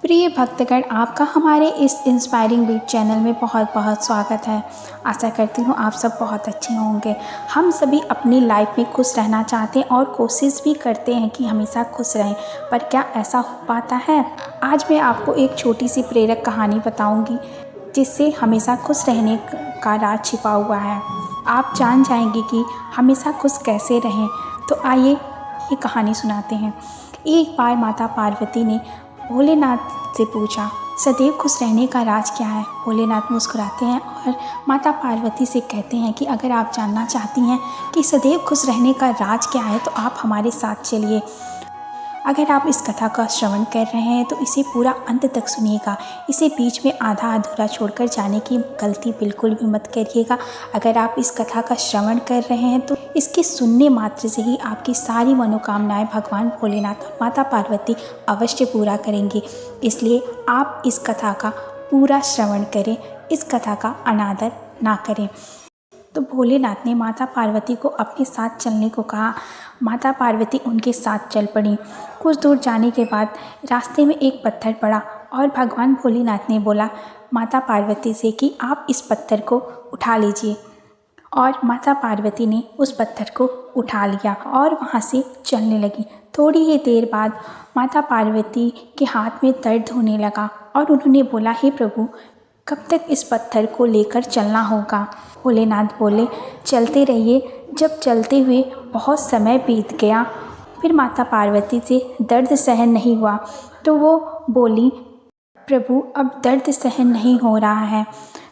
प्रिय भक्तगण, आपका हमारे इस इंस्पायरिंग बीट चैनल में बहुत बहुत स्वागत है। आशा करती हूँ आप सब बहुत अच्छे होंगे। हम सभी अपनी लाइफ में खुश रहना चाहते हैं और कोशिश भी करते हैं कि हमेशा खुश रहें, पर क्या ऐसा हो पाता है? आज मैं आपको एक छोटी सी प्रेरक कहानी बताऊंगी जिससे हमेशा खुश रहने का राज छिपा हुआ है। आप जान जाएंगे कि हमेशा खुश कैसे रहें। तो आइए ये कहानी सुनाते हैं। एक बार माता पार्वती ने भोलेनाथ से पूछा, सदैव खुश रहने का राज क्या है? भोलेनाथ मुस्कुराते हैं और माता पार्वती से कहते हैं कि अगर आप जानना चाहती हैं कि सदैव खुश रहने का राज क्या है तो आप हमारे साथ चलिए। अगर आप इस कथा का श्रवण कर रहे हैं तो इसे पूरा अंत तक सुनिएगा। इसे बीच में आधा अधूरा छोड़कर जाने की गलती बिल्कुल भी मत करिएगा। अगर आप इस कथा का श्रवण कर रहे हैं तो इसके सुनने मात्र से ही आपकी सारी मनोकामनाएं भगवान भोलेनाथ और माता पार्वती अवश्य पूरा करेंगे। इसलिए आप इस कथा का पूरा श्रवण करें, इस कथा का अनादर ना करें। तो भोलेनाथ ने माता पार्वती को अपने साथ चलने को कहा। माता पार्वती उनके साथ चल पड़ी। कुछ दूर जाने के बाद रास्ते में एक पत्थर पड़ा और भगवान भोलेनाथ ने बोला माता पार्वती से कि आप इस पत्थर को उठा लीजिए। और माता पार्वती ने उस पत्थर को उठा लिया और वहाँ से चलने लगी। थोड़ी ही देर बाद माता पार्वती के हाथ में दर्द होने लगा और उन्होंने बोला, हे प्रभु, कब तक इस पत्थर को लेकर चलना होगा? भोलेनाथ बोले, चलते रहिए। जब चलते हुए बहुत समय बीत गया, फिर माता पार्वती से दर्द सहन नहीं हुआ तो वो बोली, प्रभु, अब दर्द सहन नहीं हो रहा है।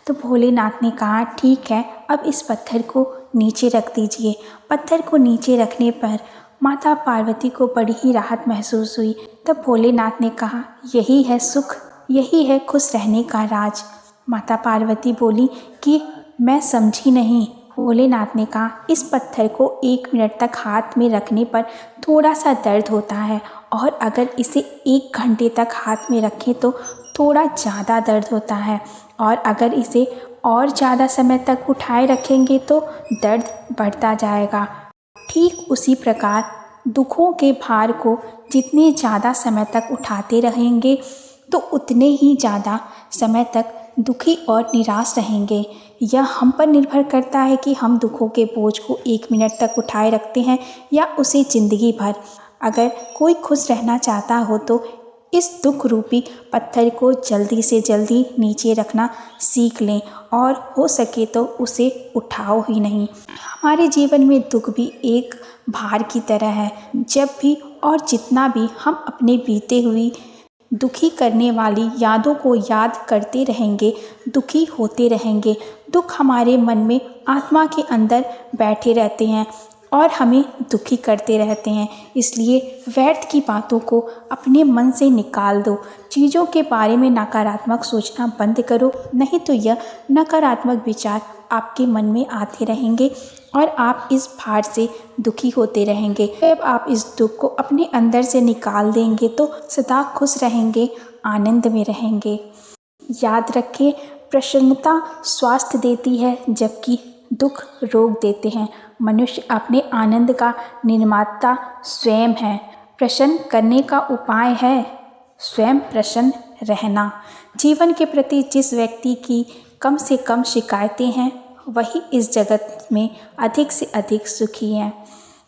तो भोलेनाथ ने कहा, ठीक है, अब इस पत्थर को नीचे रख दीजिए। पत्थर को नीचे रखने पर माता पार्वती को बड़ी ही राहत महसूस हुई। तब भोलेनाथ ने कहा, यही है सुख, यही है खुश रहने का राज। माता पार्वती बोली कि मैं समझी नहीं। भोलेनाथ ने कहा, इस पत्थर को 1 मिनट तक हाथ में रखने पर थोड़ा सा दर्द होता है और अगर इसे 1 घंटे तक हाथ में रखें तो थोड़ा ज़्यादा दर्द होता है और अगर इसे और ज़्यादा समय तक उठाए रखेंगे तो दर्द बढ़ता जाएगा। ठीक उसी प्रकार दुखों के भार को जितने ज़्यादा समय तक उठाते रहेंगे तो उतने ही ज़्यादा समय तक दुखी और निराश रहेंगे। यह हम पर निर्भर करता है कि हम दुखों के बोझ को 1 मिनट तक उठाए रखते हैं या उसे ज़िंदगी भर। अगर कोई खुश रहना चाहता हो तो इस दुख रूपी पत्थर को जल्दी से जल्दी नीचे रखना सीख लें और हो सके तो उसे उठाओ ही नहीं। हमारे जीवन में दुख भी एक भार की तरह है। जब भी और जितना भी हम अपने बीते हुई दुखी करने वाली यादों को याद करते रहेंगे, दुखी होते रहेंगे। दुख हमारे मन में, आत्मा के अंदर बैठे रहते हैं और हमें दुखी करते रहते हैं। इसलिए व्यर्थ की बातों को अपने मन से निकाल दो। चीज़ों के बारे में नकारात्मक सोचना बंद करो, नहीं तो यह नकारात्मक विचार आपके मन में आते रहेंगे और आप इस भार से दुखी होते रहेंगे। जब आप इस दुख को अपने अंदर से निकाल देंगे तो सदा खुश रहेंगे, आनंद में रहेंगे। याद रखें, प्रसन्नता स्वास्थ्य देती है जबकि दुख रोग देते हैं। मनुष्य अपने आनंद का निर्माता स्वयं है। प्रसन्न करने का उपाय है स्वयं प्रसन्न रहना। जीवन के प्रति जिस व्यक्ति की कम से कम शिकायतें हैं वही इस जगत में अधिक से अधिक सुखी हैं।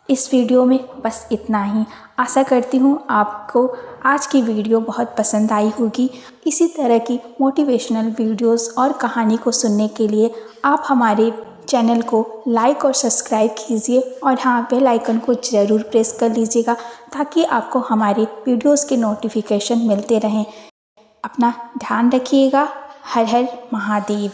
इस वीडियो में बस इतना ही। आशा करती हूँ आपको आज की वीडियो बहुत पसंद आई होगी। इसी तरह की मोटिवेशनल वीडियोस और कहानी को सुनने के लिए आप हमारे चैनल को लाइक और सब्सक्राइब कीजिए और हाँ, बेल आइकन को ज़रूर प्रेस कर लीजिएगा ताकि आपको हमारे वीडियोस के नोटिफिकेशन मिलते रहें। अपना ध्यान रखिएगा। हर हर महादेव।